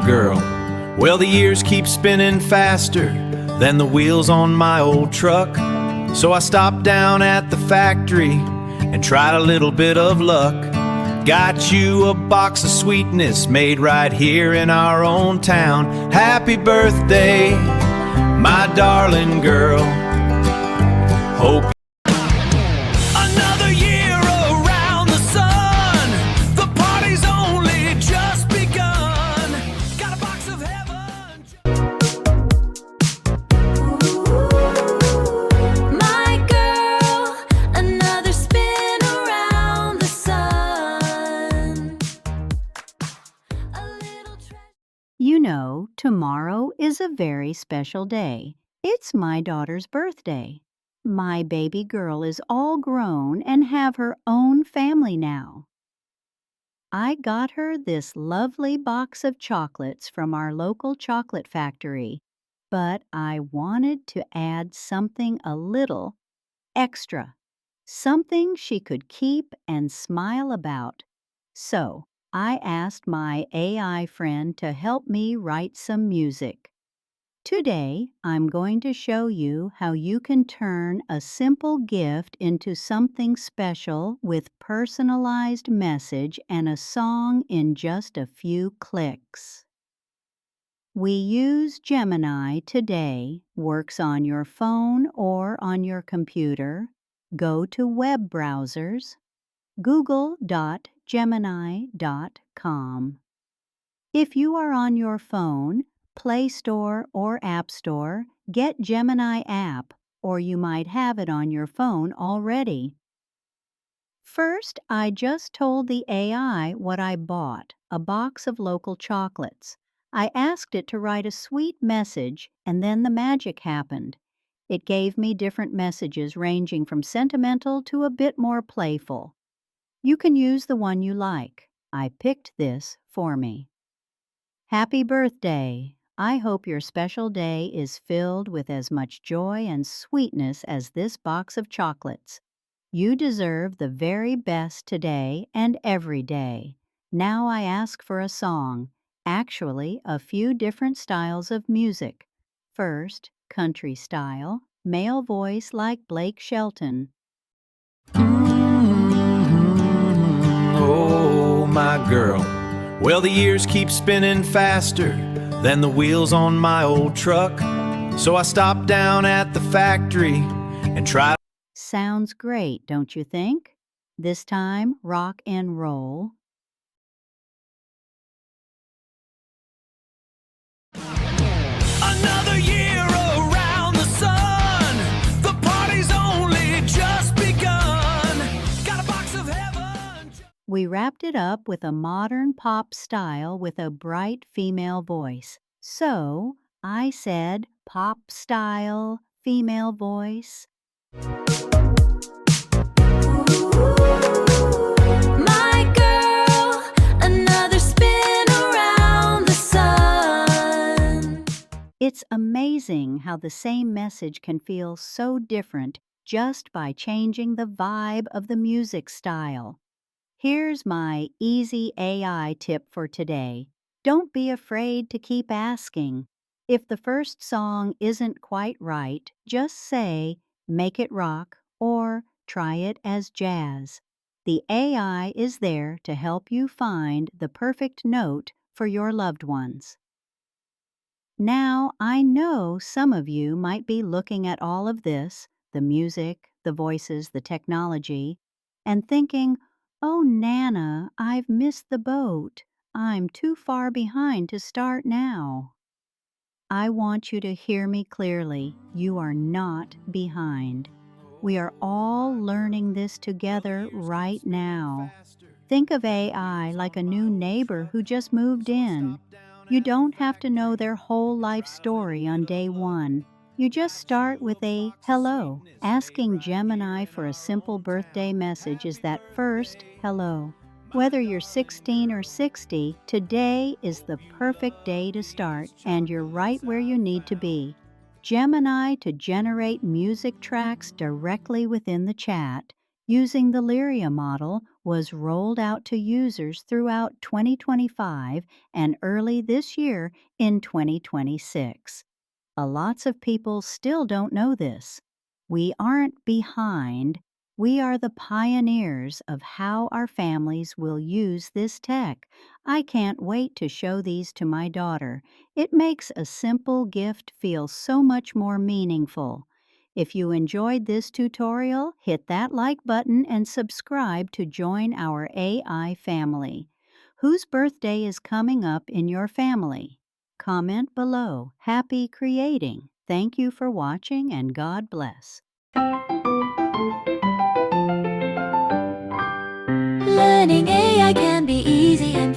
girl. Well, the years keep spinning faster than the wheels on my old truck. So I stopped down at the factory and tried a little bit of luck. Got you a box of sweetness made right here in our own town. Happy birthday, my darling girl. Hope another year around the sun. The party's only just begun. Got a box of heaven. My girl, another spin around the sun. A little You know, tomorrow is a very special day. It's my daughter's birthday. My baby girl is all grown and have her own family now. I got her this lovely box of chocolates from our local chocolate factory, but I wanted to add something a little extra, something she could keep and smile about. So I asked my AI friend to help me write some music. Today, I'm going to show you how you can turn a simple gift into something special with personalized message and a song in just a few clicks. We use Gemini today, works on your phone or on your computer. Go to web browsers, google.gemini.com. If you are on your phone, Play Store or App Store, get Gemini app, or you might have it on your phone already. First, I just told the AI what I bought, a box of local chocolates. I asked it to write a sweet message, and then the magic happened. It gave me different messages ranging from sentimental to a bit more playful. You can use the one you like. I picked this for me. Happy birthday! I hope your special day is filled with as much joy and sweetness as this box of chocolates. You deserve the very best today and every day. Now I ask for a song, actually a few different styles of music. First, country style, male voice like Blake Shelton. Oh, my girl. Well, the years keep spinning faster than the wheels on my old truck. So I stopped down at the factory and tried. Sounds great, don't you think? This time, rock and roll. Another year around the sun. The party's only just begun. Got a box of heaven. We wrapped it up with a modern pop style with a bright female voice. So I said pop style, female voice. My girl, another spin around the sun. It's amazing how the same message can feel so different just by changing the vibe of the music style. Here's my easy AI tip for today. Don't be afraid to keep asking. If the first song isn't quite right, just say, make it rock or try it as jazz. The AI is there to help you find the perfect note for your loved ones. Now, I know some of you might be looking at all of this, the music, the voices, the technology, and thinking, oh, Nana, I've missed the boat. I'm too far behind to start now. I want you to hear me clearly. You are not behind. We are all learning this together right now. Think of AI like a new neighbor who just moved in. You don't have to know their whole life story on day one. You just start with a hello. Asking Gemini for a simple birthday message is that first hello. Whether you're 16 or 60, today is the perfect day to start, and you're right where you need to be. Gemini to generate music tracks directly within the chat. Using the Lyria model, was rolled out to users throughout 2025 and early this year in 2026. Lots of people still don't know this. We aren't behind. We are the pioneers of how our families will use this tech. I can't wait to show these to my daughter. It makes a simple gift feel so much more meaningful. If you enjoyed this tutorial, hit that like button and subscribe to join our AI family. Whose birthday is coming up in your family? Comment below. Happy creating. Thank you for watching and God bless. Learning AI can be easy and